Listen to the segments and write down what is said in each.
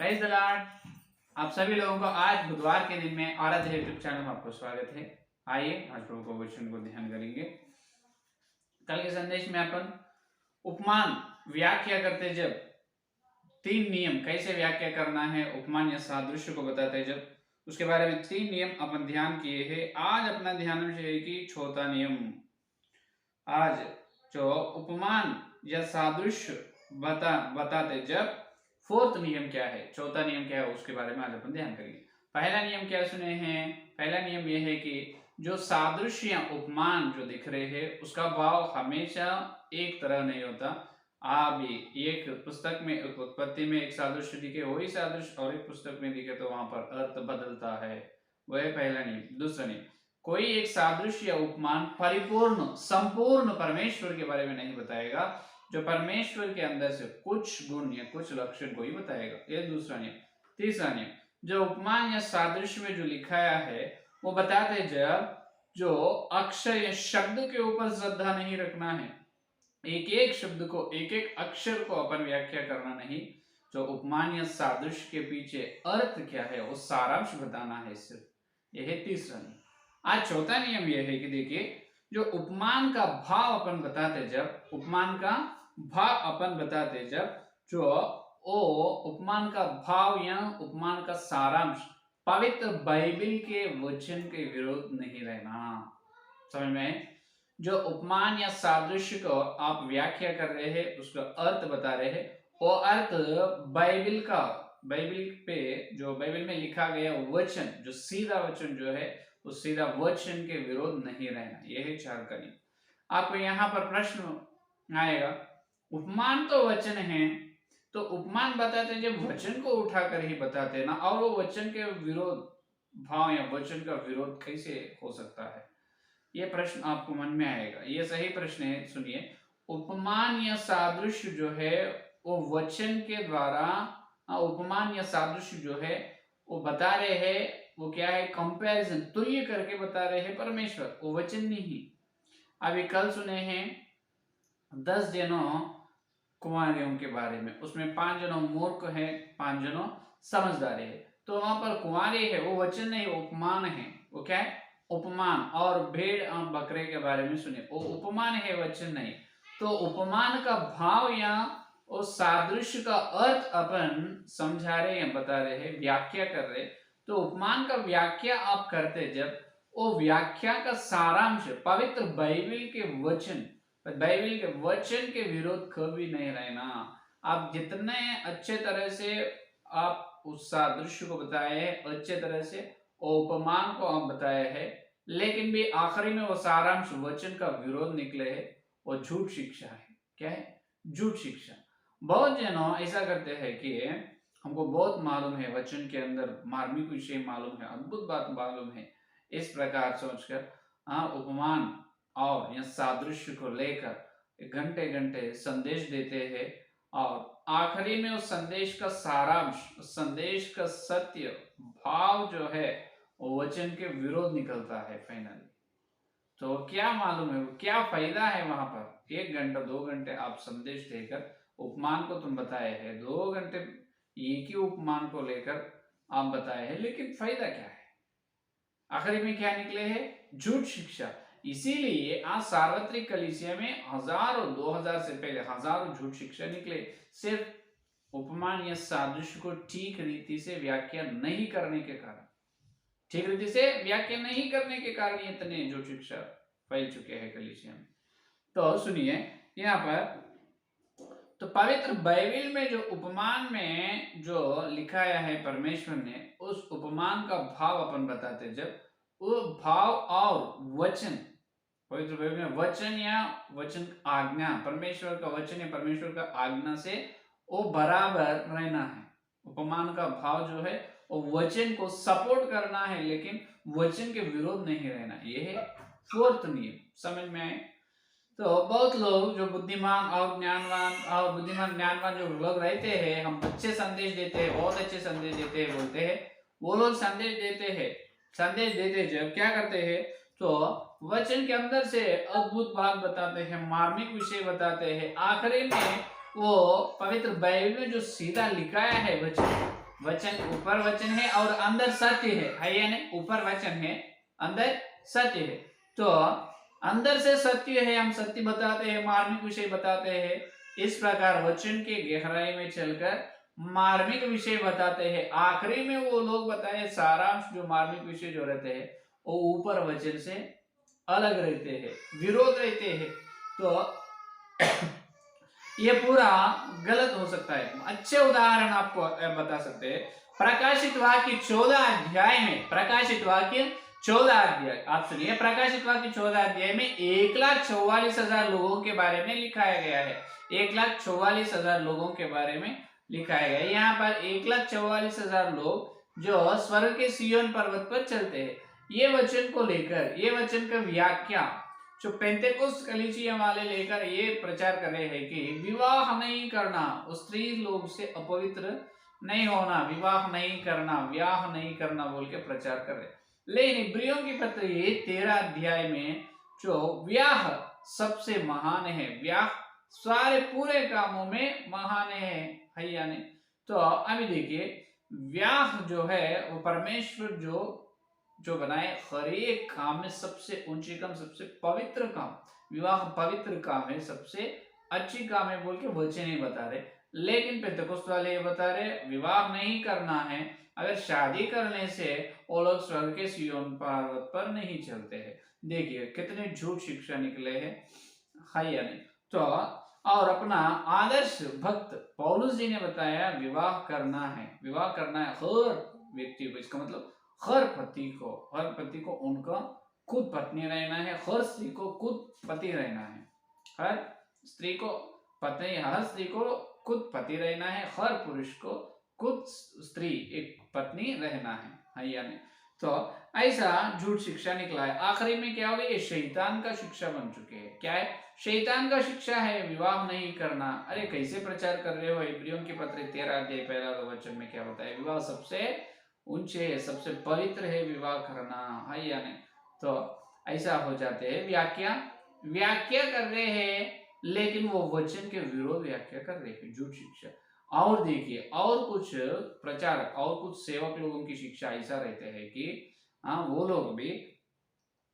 Praise the Lord. आप सभी लोगों को आज बुधवार के दिन में आराध्य यूट्यूब चैनल में आपको स्वागत है। आइए आज प्रभु को वचन को ध्यान करेंगे। कल के संदेश में अपन उपमान व्याख्या करते जब 3 नियम कैसे व्याख्या करना है, उपमान या सादृश्य को बताते जब उसके बारे में 3 नियम अपन ध्यान किए हैं। आज अपना ध्यान विषय है कि चौथा नियम। आज जो उपमान या सादृश्य बताते जब फोर्थ नियम क्या है, चौथा नियम क्या है, उसके बारे में आज अपन ध्यान करेंगे। पहला नियम क्या सुने हैं? पहला नियम यह है कि जो सादृश्य या उपमान जो दिख रहे हैं उसका भाव हमेशा एक तरह नहीं होता। आप एक पुस्तक में, एक उत्पत्ति में एक सादृश्य दिखे, वही सादृश्य और एक पुस्तक में दिखे तो वहां पर अर्थ बदलता है। वह पहला नियम। दूसरा नियम, कोई एक सादृश्य या उपमान परिपूर्ण संपूर्ण परमेश्वर के बारे में नहीं बताएगा, जो परमेश्वर के अंदर से कुछ गुण या कुछ लक्षण को ही बताएगा। ये दूसरा नियम। तीसरा नियम, जो उपमान या सादृश्य में जो लिखाया है वो बताते जब जो अक्षर या शब्द के ऊपर श्रद्धा नहीं रखना है, एक एक शब्द को, एक एक अक्षर को अपन व्याख्या करना नहीं, जो उपमान या सादृश्य के पीछे अर्थ क्या है वो सारांश बताना है सिर्फ। यह है तीसरा नियम। आज चौथा नियम यह है कि देखिए, जो उपमान का भाव अपन बताते जब, उपमान का भाव अपन बताते जब, जो ओ उपमान का भाव या उपमान का सारांश पवित्र बाइबल के वचन के विरोध नहीं रहना। समझ में? जो उपमान या सादृश्य को आप व्याख्या कर रहे हैं, उसका अर्थ बता रहे हैं, वो अर्थ बाइबल का, बाइबल पे जो बाइबल में लिखा गया वचन, जो सीधा वचन जो है, उस सीधा वचन के विरोध नहीं रहना। यह है चार का नियम। आपको यहाँ पर प्रश्न आएगा, उपमान तो वचन है, तो उपमान बताते जब वचन को उठाकर ही बताते ना, और वो वचन के विरोध भाव या वचन का विरोध कैसे हो सकता है? ये प्रश्न आपको मन में आएगा। ये सही प्रश्न है। सुनिए, उपमान या सादृश्य जो है वो वचन के द्वारा, उपमान या सादृश्य जो है वो बता रहे हैं, वो क्या है? कंपैरिजन, तुल्य करके बता रहे हैं परमेश्वर, वो वचन नहीं। अभी कल सुने हैं 10 जनों कुंवारियों के बारे में, उसमें 5 जनों मूर्ख है, 5 जनों समझदार है। तो वहां पर कुंवारे है, वो वचन नहीं, वो उपमान है। वो क्या है? उपमान। और भेड़ और बकरे के बारे में सुने, वो उपमान है, वचन नहीं। तो उपमान का भाव या उस सादृश्य का अर्थ अपन समझा रहे या बता रहे हैं, व्याख्या कर रहे। तो उपमान का व्याख्या आप करते जब, वो व्याख्या का सारांश पवित्र बाइबल के वचन, बाइबल के वचन के विरोध कभी नहीं रहना। आप जितने अच्छे तरह से आप उस सादृश्य को बताए हैं, अच्छे तरह से उपमान को आप बताए हैं, लेकिन भी आखिरी में वो सारांश वचन का विरोध निकले है, वो झूठ शिक्षा है। क्या है? झूठ शिक्षा। बहुत जनों ऐसा करते हैं कि हमको बहुत मालूम है, वचन के अंदर मार्मिक विषय मालूम है, अद्भुत बात मालूम है, इस प्रकार सोचकर उपमान और या सादृश्य को लेकर घंटे घंटे संदेश देते हैं, और आखिरी में उस संदेश का सारांश, उस संदेश का सत्य भाव जो है वो वचन के विरोध निकलता है फाइनली। तो क्या मालूम है, क्या फायदा है वहां पर? 1 घंटा 2 घंटे आप संदेश देकर उपमान को तुम बताए हैं, 2 घंटे एक ही उपमान को लेकर आप बताए हैं, लेकिन फायदा क्या है? आखिरी में क्या निकले है? झूठ शिक्षा। इसीलिए आज सार्वत्रिक कलीसिया में हजारों, 2000 से पहले हजारों झूठ शिक्षा निकले, सिर्फ उपमान या सादृश्य को ठीक रीति से व्याख्या नहीं करने के कारण, ठीक रीति से व्याख्या नहीं करने के कारण इतने झूठ शिक्षा फैल चुके हैं कलीसिया में। तो सुनिए यहाँ पर, तो पवित्र बाइबल में जो उपमान में जो लिखाया है परमेश्वर ने, उस उपमान का भाव अपन बताते जब, वो भाव और वचन, पवित्र बाइबल में वचन या वचन आज्ञा, परमेश्वर का वचन या परमेश्वर का आज्ञा से वो बराबर रहना है। उपमान का भाव जो है वो वचन को सपोर्ट करना है, लेकिन वचन के विरोध नहीं रहना। ये है फोर्थ नियम। समझ में आए? तो बहुत लोग जो बुद्धिमान और ज्ञानवान जो लोग रहते हैं, हम अच्छे संदेश देते हैं, बहुत अच्छे संदेश देते हैं, बोलते हैं, वो लोग संदेश देते जब क्या करते हैं, तो वचन के अंदर से अद्भुत बात बताते हैं, मार्मिक विषय बताते हैं, आखिरी में वो पवित्र बाइबल में जो सीधा लिखाया है वचन, वचन ऊपर वचन है और अंदर सत्य है या नहीं? ऊपर वचन है, अंदर सत्य है। तो अंदर से सत्य है, हम सत्य बताते हैं, मार्मिक विषय बताते हैं। इस प्रकार वचन के गहराई में चलकर मार्मिक विषय बताते हैं। आखिरी में वो लोग बताए सारांश, जो मार्मिक विषय जो रहते हैं वो ऊपर वचन से अलग रहते हैं, विरोध रहते हैं। तो ये पूरा गलत हो सकता है। अच्छे उदाहरण आपको बता सकते हैं। प्रकाशित वाक्य 14 अध्याय में, प्रकाशित वाक्य 14 अध्याय, आप सुनिए, प्रकाशित वाक्य 14 अध्याय में 1,44,000 लोगों के बारे में लिखाया गया है। 1,44,000 लोगों के बारे में लिखाया गया है। यहाँ पर 1,44,000 लोग जो स्वर्ग के सिय्योन पर्वत पर चलते हैं। ये वचन को लेकर, ये वचन का व्याख्या जो पेंतेकोस्त कलीसिया वाले लेकर ये प्रचार कर रहे हैं कि विवाह नहीं करना, स्त्री लोग से अपवित्र नहीं होना, विवाह नहीं करना, ब्याह नहीं करना बोल के प्रचार कर रहे। लेकिन इब्रियों की पत्री 13 अध्याय में जो ब्याह सबसे महान है, ब्याह सारे पूरे कामों में महान है भैया ने। तो अभी देखिए, ब्याह जो है वो परमेश्वर जो बनाए हर एक काम में सबसे ऊंची काम, सबसे पवित्र काम, विवाह पवित्र काम है, सबसे अच्छी काम है बोल के वचन ही बता रहे। लेकिन पेंतेकोस्त वाले ये बता रहे विवाह नहीं करना है। अगर शादी करने से वो लोग स्वर्ग के सिय्योन पर्वत पर नहीं चलते हैं। देखिए कितने झूठ शिक्षा निकले हैं, है या नहीं? तो और अपना आदर्श भक्त पौलुस जी ने बताया विवाह करना है, विवाह करना है हर व्यक्ति को। इसका मतलब हर पति को उनका खुद पत्नी रहना है, हर स्त्री को खुद पति रहना है, हर स्त्री को पत्नी, हर स्त्री को खुद पति रहना है, हर पुरुष को खुद स्त्री एक पत्नी रहना है या नहीं? तो ऐसा झूठ शिक्षा निकला है। आखिरी में क्या होगा, ये शैतान का शिक्षा बन चुके हैं। क्या है? शैतान का शिक्षा है विवाह नहीं करना। अरे कैसे प्रचार कर रहे हो? इब्रियों की पत्री 13 अध्याय पहला वचन में क्या होता है? विवाह सबसे ऊंचे है, सबसे पवित्र है विवाह करना, है या नहीं? तो ऐसा हो जाते हैं, व्याख्या कर रहे हैं, लेकिन वो वचन के विरोध व्याख्या कर रहे हैं, झूठ शिक्षा। और देखिए, और कुछ प्रचारक और कुछ सेवक लोगों की शिक्षा ऐसा रहते हैं कि हाँ, वो लोग भी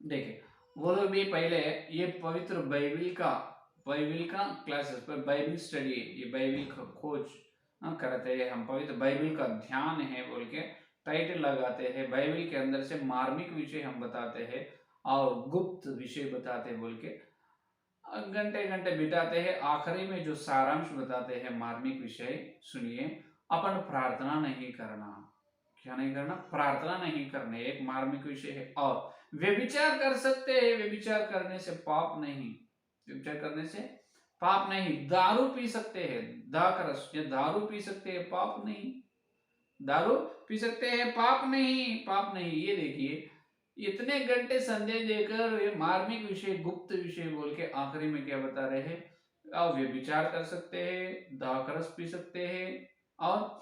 देखिए, वो लोग भी पहले ये पवित्र बाइबिल का क्लासेस पर बाइबिल स्टडी, ये बाइबिल का खोज करते हैं। हम पवित्र बाइबिल का ध्यान है बोल के टाइटल लगाते हैं, बाइबिल के अंदर से मार्मिक विषय हम बताते हैं और गुप्त विषय बताते हैं बोल के घंटे घंटे बिताते हैं। आखिरी में जो सारांश बताते हैं मार्मिक विषय सुनिए, अपन प्रार्थना नहीं करना। क्या नहीं करना? प्रार्थना नहीं करने, एक मार्मिक विषय है। और व्यभिचार कर सकते हैं, व्यभिचार करने से पाप नहीं, व्यभिचार करने से पाप नहीं। दारू पी सकते हैं, दाकरस, ये दारू पी सकते हैं, पाप नहीं। दारू पी सकते हैं, पाप नहीं, पाप नहीं। ये देखिए, इतने घंटे संदेश देकर ये मार्मिक विषय, गुप्त विषय बोल के आखिरी में क्या बता रहे हैं? आप व्यभिचार कर सकते हैं, दाकरस पी सकते हैं और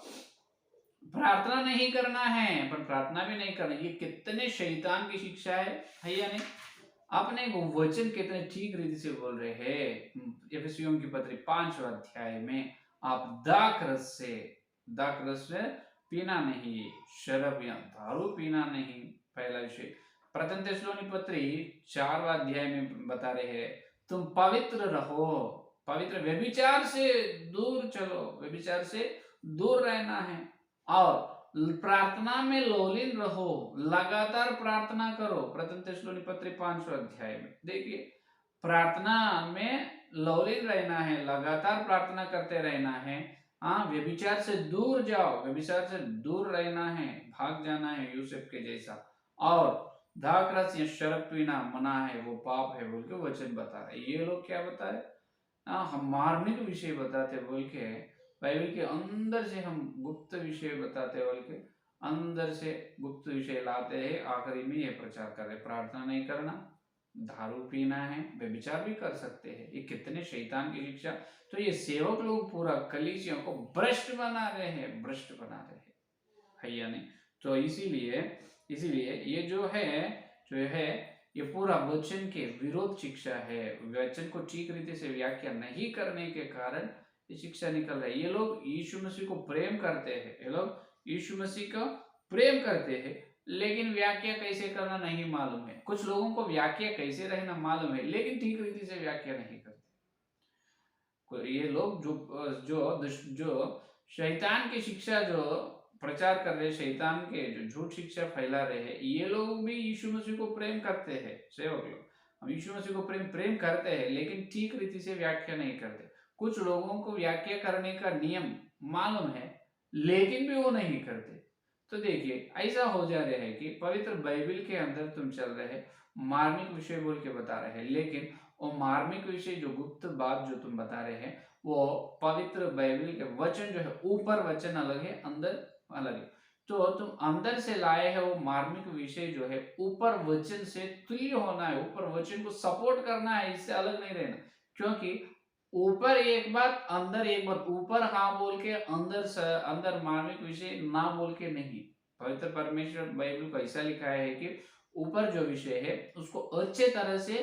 प्रार्थना नहीं करना है, पर प्रार्थना भी नहीं करना। ये कितने शैतान की शिक्षा है या नहीं? आपने वचन कितने ठीक रीति से बोल रहे हैं। एफेसियों की पत्री 5 अध्याय में आप दाकरस से पीना नहीं, शराब या दारू पीना नहीं, पहला विषय। प्रथम थिस्सलुनी पत्री 4 अध्याय में बता रहे हैं तुम पवित्र रहो, पवित्र, व्यभिचार से दूर चलो, व्यभिचार से दूर रहना है और प्रार्थना में लोलीन रहो, लगातार प्रार्थना करो। प्रथम थिस्सलुनी पत्री 5 अध्याय में देखिए, प्रार्थना में लोलीन रहना है, लगातार प्रार्थना करते रहना है। हाँ, व्यभिचार से दूर जाओ, व्यभिचार से दूर रहना है, भाग जाना है यूसुफ के जैसा। और दाखरस या शराब पीना मना है, वो पाप है बोल के वचन बता रहे। ये लोग क्या बता रहे? हम मार्मिक विषय बताते बोल के, बाइबल के अंदर से हम गुप्त विषय बताते बोल के अंदर से गुप्त विषय लाते हैं। आखिरी में ये प्रचार कर रहे प्रार्थना नहीं करना, दारू पीना है, व्यभिचार भी कर सकते हैं। ये कितने शैतान की शिक्षा। तो ये सेवक लोग पूरा कलीसियों को भ्रष्ट बना रहे हैं, भ्रष्ट बना रहे हैं, है या नहीं? तो इसीलिए ये जो है ये पूरा वचन के विरोध शिक्षा है। वचन को ठीक रीति से व्याख्या नहीं करने के कारण ये शिक्षा निकल रही है। ये लोग यीशु मसीह को प्रेम करते हैं, ये लोग यीशु मसीह का प्रेम करते हैं, लेकिन व्याख्या कैसे करना नहीं मालूम है। कुछ लोगों को व्याख्या कैसे रहना मालूम है, लेकिन ठीक रीति से व्याख्या नहीं करते। ये लोग जो शैतान की शिक्षा जो प्रचार कर रहे, शैतान के जो झूठ शिक्षा फैला रहे हैं, ये लोग भी यीशु मसीह को प्रेम करते हैं। सेवक लोग हम यीशु मसीह को प्रेम करते हैं, लेकिन ठीक रीति से व्याख्या नहीं करते। कुछ लोगों को व्याख्या करने का नियम मालूम है, लेकिन भी वो नहीं करते। तो देखिए, ऐसा हो जा रहा है कि पवित्र बाइबल के अंदर तुम चल रहे, मार्मिक विषय बोल के बता रहे हैं, लेकिन वो मार्मिक विषय जो गुप्त बात जो तुम बता रहे हैं, वो पवित्र बाइबल के वचन जो है, ऊपर वचन अलग है, अंदर अलग है। तो तुम अंदर से लाए है वो मार्मिक विषय जो है, ऊपर वचन से तुल्य होना है, ऊपर वचन को सपोर्ट करना है, इससे अलग नहीं रहना। क्योंकि ऊपर एक बात, अंदर एक बात, ऊपर हाँ बोल के अंदर मार्मिक विषय ना बोल के नहीं। पवित्र परमेश्वर बाइबल को ऐसा लिखा है कि ऊपर जो विषय है उसको अच्छे तरह से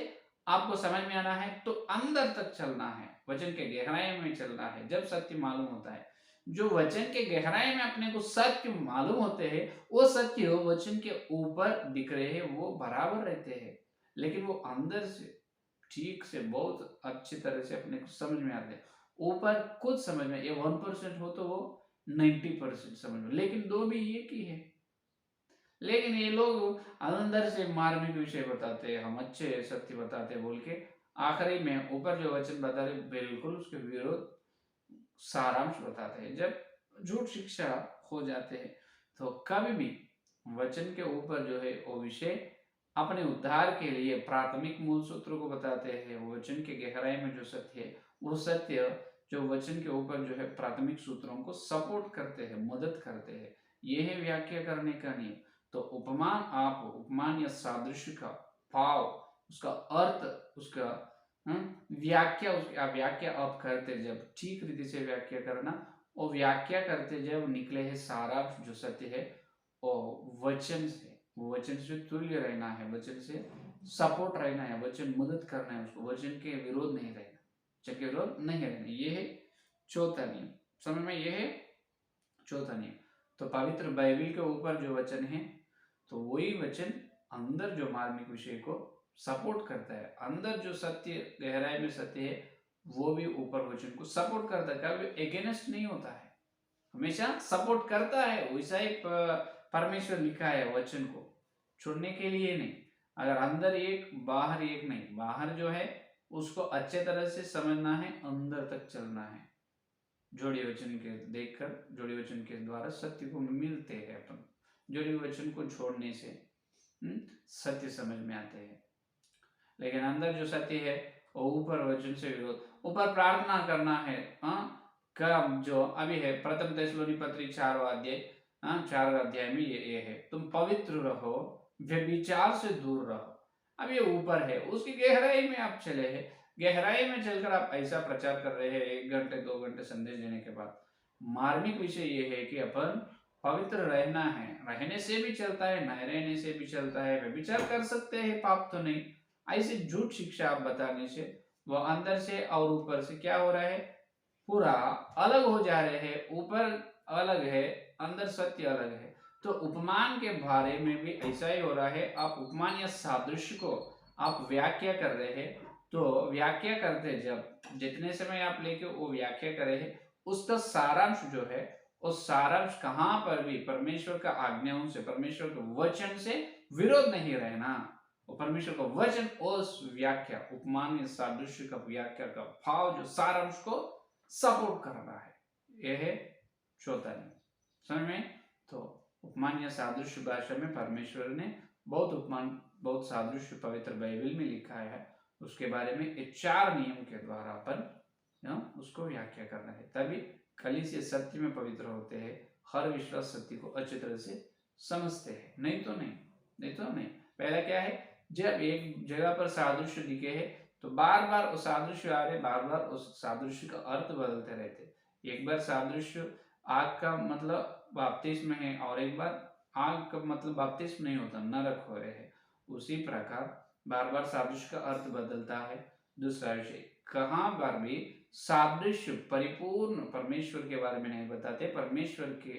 आपको समझ में आना है, तो अंदर तक चलना है, वचन के गहराई में चलना है, जब सत्य मालूम होता है। जो वचन के गहराई में अपने को सत्य मालूम होते हैं, वो सत्य वचन के ऊपर दिख रहे हैं, वो बराबर रहते हैं, लेकिन वो अंदर से ठीक से बहुत अच्छी तरह से अपने को समझ में आते हैं। ऊपर कुछ समझ में, ये 1% हो तो वो 90% समझ में, लेकिन दो भी एक ही है। लेकिन ये लोग अंदर से मार्मिक विषय बताते हैं, हम अच्छे सत्य बताते बोल के, आखिरी में ऊपर जो वचन बता रहे बिल्कुल उसके विरोध सारांश बताते हैं। जब झूठ शिक्षा हो जाते हैं, तो कभी भी वचन के ऊपर जो है वो विषय अपने उद्धार के लिए प्राथमिक मूल सूत्रों को बताते हैं। वचन के गहराई में जो सत्य है, वो सत्य जो वचन के ऊपर जो है प्राथमिक सूत्रों को सपोर्ट करते हैं, मदद करते हैं। यह है व्याख्या करने का नियम। तो उपमान, आप उपमान या सादृश्य का भाव, उसका अर्थ, उसका व्याख्या, उसकी व्याख्या आप करते जब ठीक रीति से व्याख्या करना, और व्याख्या करते जब निकले है सारांश जो सत्य है, और वचन से, वचन से तुल्य रहना है, वचन से सपोर्ट रहना है, वचन मदद करना है उसको, वचन के विरोध नहीं रहना, वचन के विरोध नहीं रहना। ये है चौथा नियम। समझ में, ये है चौथा नियम। तो पवित्र बाइबल के ऊपर जो वचन है, तो वही वचन अंदर जो मार्मिक विषय को सपोर्ट करता है, अंदर जो सत्य गहराई में सत्य है, वो भी ऊपर वचन को सपोर्ट करता है, कभी अगेंस्ट नहीं होता है, हमेशा सपोर्ट करता है। वैसा ही परमेश्वर लिखा है, वचन को छोड़ने के लिए नहीं। अगर अंदर एक बाहर एक नहीं, बाहर जो है उसको अच्छे तरह से समझना है, अंदर तक चलना है। जोड़ी वचन के देखकर, जोड़ी वचन के द्वारा सत्य को मिलते हैं अपन। जोड़ी वचन को छोड़ने से सत्य समझ में आते हैं, लेकिन अंदर जो सत्य है वो ऊपर वचन से विरोध। ऊपर प्रार्थना करना है, कब जो अभी है प्रथम थिस्सलुनी पत्री 4वां अध्याय, 4 अध्याय में ये है, तुम पवित्र रहो, व्यभिचार से दूर रहो। अब ये ऊपर है, उसकी गहराई में आप चले हैं, गहराई में चलकर आप ऐसा प्रचार कर रहे हैं 1 घंटे 2 घंटे संदेश देने के बाद। मार्मिक विषय ये है कि अपन पवित्र रहना है, रहने से भी चलता है, न रहने से भी चलता है, व्यभिचार कर सकते हैं, पाप तो नहीं। ऐसे झूठ शिक्षा आप बताने से वो अंदर से और ऊपर से क्या हो रहा है, पूरा अलग हो जा रहे हैं। ऊपर अलग है, अंदर सत्य अलग है। तो उपमान के बारे में भी ऐसा ही हो रहा है। आप उपमान या सादृश्य को आप व्याख्या कर रहे हैं, तो व्याख्या करते जब जितने समय आप लेके वो व्याख्या करे हैं, उसका सारांश जो है, उस सारांश कहाँ पर भी परमेश्वर का आज्ञाओं से, परमेश्वर के वचन से विरोध नहीं रहना। और परमेश्वर का वचन उस व्याख्या, उपमान या सादृश्य का व्याख्या का भाव, जो सारांश को सपोर्ट कर रहा है, यह है चौथा नियम। समझ में? तो उपमान या सादृश्य भाषा में परमेश्वर ने बहुत उपमान, बहुत सादृश्य पवित्र बाइबल में लिखा है, उसके बारे में ये 4 नियम के द्वारा अपन उसको व्याख्या करना है, तभी कलीसिया सत्य में पवित्र होते हैं। हर विश्वास सत्य को अच्छी तरह से समझते हैं, नहीं तो नहीं, नहीं तो नहीं। पहला क्या है, जब एक जगह पर सादृश्य दिखे है, तो बार बार उस सादृश्य आ रहे, बार बार उस सादृश्य का अर्थ बदलते रहते। एक बार सादृश्य आग का मतलब बपतिस्मा है, और एक बार आग का मतलब बपतिस्मा नहीं होता, नरक हो रहे हैं। उसी प्रकार बार बार सादृश्य का अर्थ बदलता है। दूसरा विषय, कहाँ पर भी सादृश्य परिपूर्ण परमेश्वर के बारे में नहीं बताते, परमेश्वर के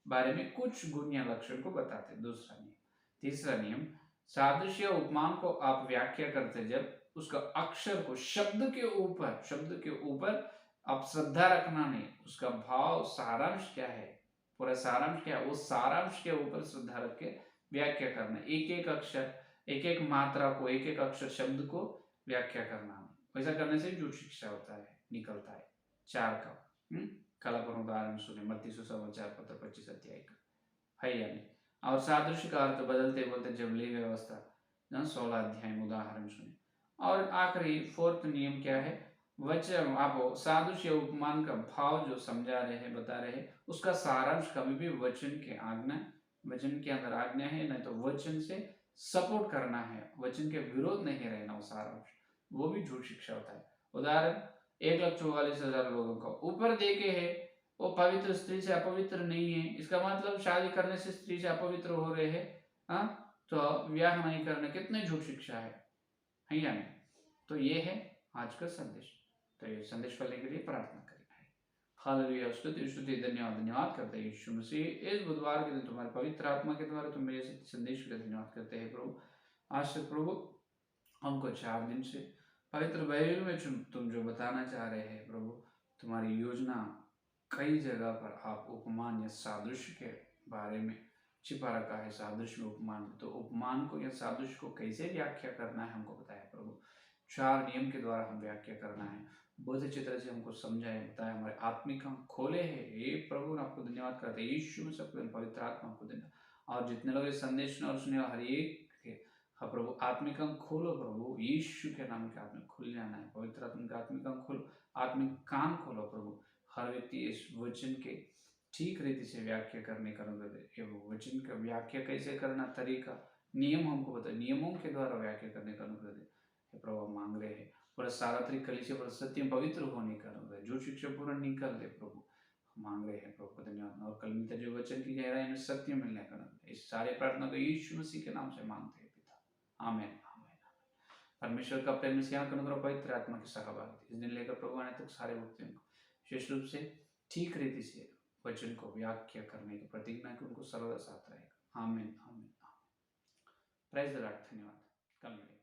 बारे में कुछ गुण या लक्षण को बताते हैं। दूसरा नियम। तीसरा नियम, सादृश्य उपमान को आप व्याख्या करते जब उसका अक्षर को शब्द के ऊपर आप श्रद्धा रखना नहीं, उसका भाव सारांश क्या है, पूरा सारांश क्या है, वो सारांश के ऊपर श्रद्धा रख के व्याख्या करना। एक एक अक्षर, एक एक मात्रा को, एक एक अक्षर शब्द को व्याख्या करना। वैसा करने से जो शिक्षा होता है निकलता है। 4 का कल अपन उदाहरण सुने, मत्ती सुसमाचार पत्र 25 अध्याय का, है या नहीं। और सादृश्य का अर्थ बदलते बोलते जबली व्यवस्था 16 अध्याय में उदाहरण सुने। और आखिरी 4th नियम क्या है, वचन आप सादृश्य उपमान का भाव जो समझा रहे हैं, बता रहे हैं, उसका सारांश कभी भी वचन के अंदर आज्ञा है, नहीं तो वचन से सपोर्ट करना है, वचन के विरोध नहीं रहना, वो सारांश, वो भी झूठ शिक्षा होता है। उदाहरण, 1,44,000 लोगों को ऊपर देखे है, वो पवित्र स्त्री से अपवित्र नहीं है, इसका मतलब शादी करने से स्त्री से अपवित्र हो रहे हैं, तो विवाह नहीं करने, कितने झूठ शिक्षा है या नहीं। तो ये है आज का संदेश। तो ये संदेश पढ़ने के लिए प्रार्थना करें। हालेलुया, स्तुति धन्यवाद करते हैं यीशु मसीह। इस बुधवार के दिन तुम्हारे पवित्र आत्मा के द्वारा तुम मेरे संदेश के लिए धन्यवाद करते हैं प्रभु। आज से प्रभु हमको 4 दिन से पवित्र बाइबल में तुम जो बताना चाह रहे हैं प्रभु, तुम्हारी योजना कई जगह पर आप उपमान या सादृश्य के बारे में छिपा रखा है। सादृश्य उपमान, तो उपमान को या सादृश्य को कैसे व्याख्या करना है हमको बताया प्रभु। 4 नियम के द्वारा हम व्याख्या करना है, बहुत अच्छी तरह से हमको समझाया, बताया, हमारे आत्मिक हम खोले हैं। ये प्रभु आपको धन्यवाद करते हैं यीशु में, सबको पवित्र आत्मा को धन्यवाद। और जितने लोग संदेश सुने और सुने हर एक हाँ प्रभु आत्मिक अंग खोलो प्रभु, यीशु के नाम के आत्मिक खुल जाना है। पवित्र आत्मा का आत्मिक अंग खोलो, आत्मिक कान खोलो प्रभु। हर व्यक्ति इस वचन के ठीक रीति से व्याख्या करने का अनुग्रह दे। वचन का व्याख्या कैसे करना, तरीका, नियम हमको बताए, नियमों के द्वारा व्याख्या करने का अनुग्रह दे प्रभु। मांग रहे हैं पूरा सार्वत्रिक कलीसिया पर सत्य पवित्र होने का अनुग्रह, जो शिक्षा पूर्ण निकल दे प्रभु, मांग रहे हैं प्रभु। धन्यवाद। और कल मिलते जो वचन की गहराई में सत्य मिलने का अनुग्रह, इस सारे प्रार्थना को यीशु मसीह के नाम से मांगते हैं पिता, आमीन। परमेश्वर का प्रेम, सियाह का अनुग्रह, पवित्र आत्मा की सहभागिता इस दिन लेकर प्रभु आने तक सारे भक्तों को विशेष रूप से ठीक रीति से वचन को व्याख्या करने की प्रतिज्ञा की उनको सर्वदा साथ रहेगा। आमीन आमीन आमीन। Praise the Lord. धन्यवाद। कल मिलेंगे।